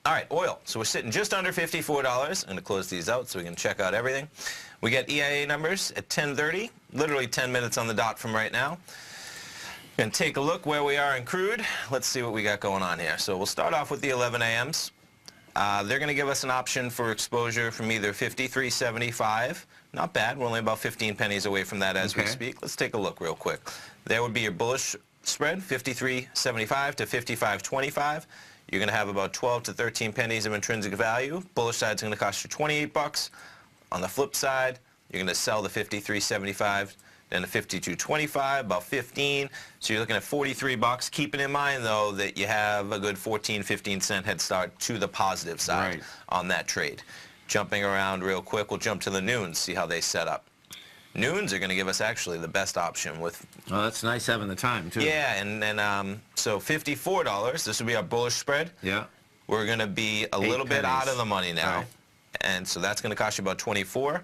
All right, oil. So we're sitting just under $54. I'm going to close these out so we can check out everything. We get EIA numbers at 10:30, literally 10 minutes on the dot from right now. Going to take a look where we are in crude. Let's see what we got going on here. So we'll start off with the 11 a.m.s. They're going to give us an option for exposure from either 53.75. Not bad. We're only about 15 pennies away from that as we speak. Let's take a look real quick. There would be your bullish spread, 53.75 to 55.25. You're going to have about 12 to 13 pennies of intrinsic value. Bullish side's going to cost you 28 bucks. On the flip side, you're going to sell the 53.75, then the 52.25, about 15. So you're looking at 43 bucks. Keeping in mind, though, that you have a good 14, 15 cent head start to the positive side on that trade. Jumping around real quick, we'll jump to the noons, see how they set up. Noons are going to give us actually the best option with... Oh, that's nice having the time, too. Yeah, and so $54, this would be our bullish spread. Yeah. We're going to be a little bit out of the money now. And so that's going to cost you about 24.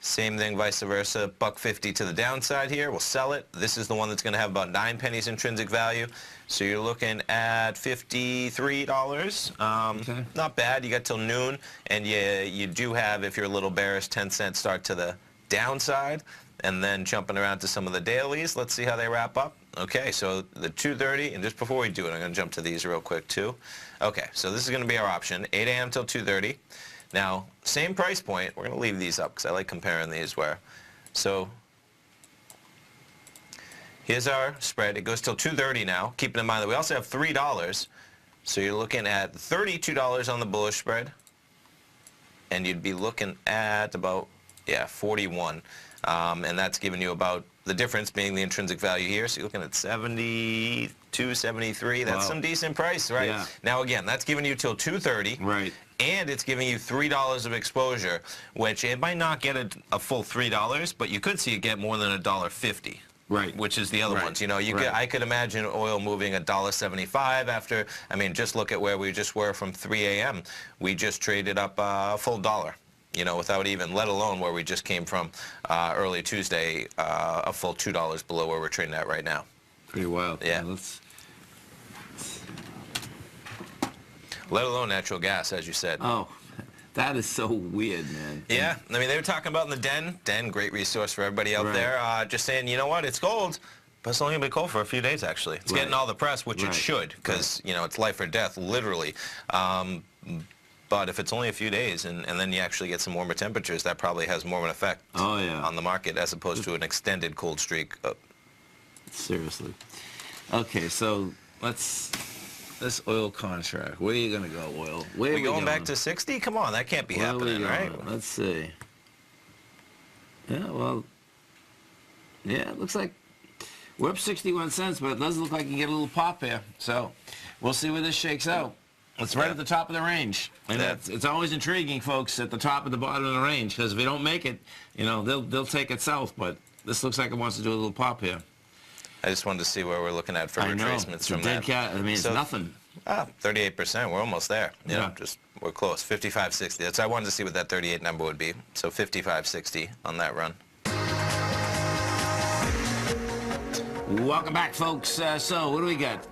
Same thing, vice versa, $1.50 to the downside here. We'll sell it. This is the one that's going to have about 9 pennies intrinsic value. So you're looking at $53. Not bad. You got till noon. And you do have, if you're a little bearish, 10-cent start to the downside. And then jumping around to some of the dailies. Let's see how they wrap up. Okay, so the 2:30, and just before we do it, I'm going to jump to these real quick too. Okay, so this is going to be our option, 8 a.m. till 2:30. Now, same price point. We're going to leave these up because I like comparing these where. So here's our spread. It goes till 2:30 now. Keeping in mind that we also have $3. So you're looking at $32 on the bullish spread. And you'd be looking at about, 41. And that's giving you about the difference being the intrinsic value here. So you're looking at 72, 73. That's some decent price, right? Yeah. Now, again, that's giving you till 2:30. Right. And it's giving you $3 of exposure, which it might not get a full $3, but you could see it get more than $1.50. Right. Which is the other ones. You know, I could imagine oil moving $1.75 after, I mean, just look at where we just were from 3 a.m. We just traded up a full $1, you know, without even, let alone where we just came from early Tuesday, a full $2 below where we're trading at right now. Pretty wild. Yeah. Let alone natural gas, as you said. Oh, that is so weird, man. Yeah, I mean, they were talking about in the Den, great resource for everybody out there, just saying, you know what, it's gold, but it's only going to be cold for a few days, actually. It's getting all the press, which it should, because, you know, it's life or death, literally. But if it's only a few days and then you actually get some warmer temperatures, that probably has more of an effect on the market as opposed to an extended cold streak. Seriously. Okay, so this oil contract, where are you going to go, oil? Where are we going back to 60? Come on, that can't be happening, right? Let's see. Yeah, well, yeah, it looks like we're up 61 cents, but it does look like you can get a little pop here. So we'll see where this shakes out. It's right at the top of the range. And it's always intriguing, folks, at the top and the bottom of the range, because if you don't make it, you know, they'll take it south. But this looks like it wants to do a little pop here. I just wanted to see where we're looking at for retracements from that. I mean, it's nothing. 38%. We're almost there. You know, we're close. 55.60. That's I wanted to see what that 38 number would be. So 55.60 on that run. Welcome back, folks. So what do we got?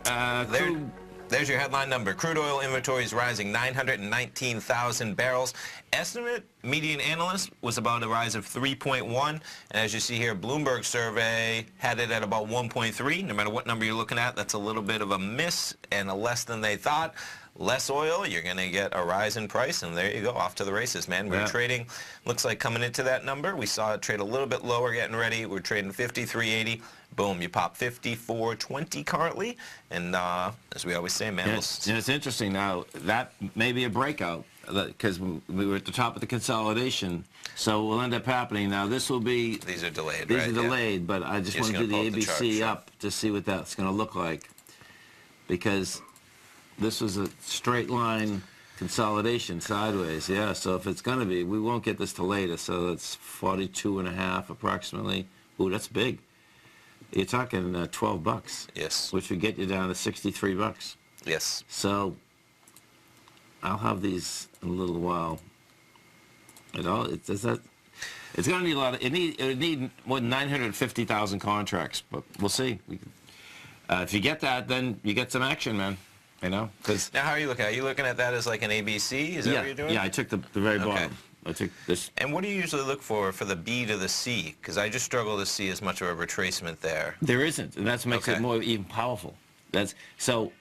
There's your headline number. Crude oil inventories rising 919,000 barrels. Estimate median analyst was about a rise of 3.1. And as you see here, Bloomberg survey had it at about 1.3. No matter what number you're looking at, that's a little bit of a miss and a less than they thought. Less oil, you're going to get a rise in price, and there you go, off to the races, man. We're trading, looks like coming into that number, we saw it trade a little bit lower getting ready. We're trading 53.80. Boom, you pop 54.20 currently, and as we always say, man. It's interesting now, that may be a breakout, because we were at the top of the consolidation, so will end up happening. Now, this will be... These are delayed, These are delayed, but I just want to do the ABC up to see what that's going to look like, because this was a straight line consolidation sideways, so if it's going to be, we won't get this till later, so it's 42.5 approximately. Ooh, that's big. You're talking 12 bucks. Yes. Which would get you down to 63 bucks. Yes. So I'll have these in a little while. It's going to need a lot of, it would need more than 950,000 contracts, but we'll see. If you get that, then you get some action, man. you know, because Now, how are you looking at it? Are you looking at that as like an ABC? Is that what you're doing? yeah, I took the very Okay. bottom. I took this. And what do you usually look for the B to the C? Because I just struggle to see as much of a retracement there. There isn't, and that's what makes Okay. it more even powerful. That's so.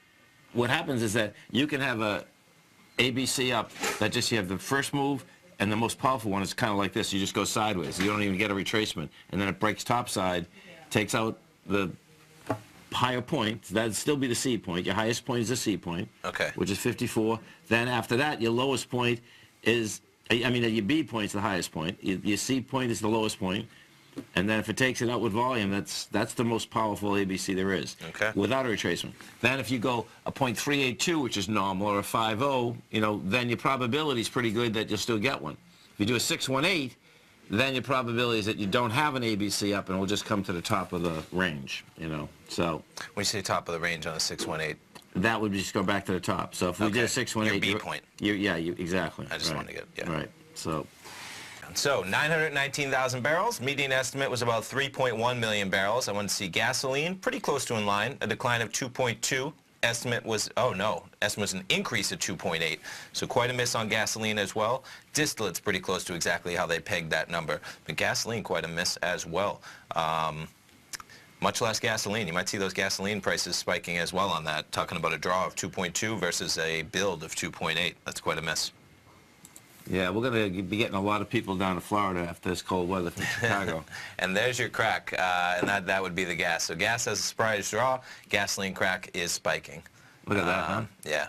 What happens is that you can have a ABC up that just you have the first move, and the most powerful one is kind of like this. You just go sideways. You don't even get a retracement, and then it breaks topside, takes out the higher point. That'd still be the C point. Your highest point is the C point, Okay. which is 54. Then after that, your lowest point is, I mean, your B point is the highest point. Your C point is the lowest point. And then if it takes it out with volume, that's the most powerful ABC there is, Okay. without a retracement. Then if you go a .382, which is normal, or a 5.0, you know, then your probability is pretty good that you'll still get one. If you do a 618, then your probability is that you don't have an ABC up and it will just come to the top of the range, you know. So When you say top of the range on a 618, that would just go back to the top. So if we did Okay. a 618, Your B point. Exactly. I just right. wanted to get, yeah. Right. So. So 919,000 barrels. Median estimate was about 3.1 million barrels. I want to see gasoline, pretty close to in line, a decline of 2.2. Estimate was, estimate was an increase of 2.8. So quite a miss on gasoline as well. Distillate's pretty close to exactly how they pegged that number. But gasoline, quite a miss as well. Much less gasoline. You might see those gasoline prices spiking as well on that, talking about a draw of 2.2 versus a build of 2.8. That's quite a miss. Yeah, we're going to be getting a lot of people down to Florida after this cold weather from Chicago. And there's your crack, and that would be the gas. So gas has a surprise draw. Gasoline crack is spiking. Look at that, huh? Yeah.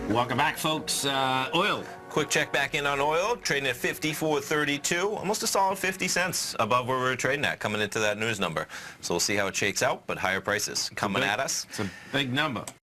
Welcome back, folks. Oil. Quick check back in on oil, trading at 54.32, almost a solid 50 cents above where we were trading at coming into that news number. So we'll see how it shakes out, but higher prices coming at us. It's a big number.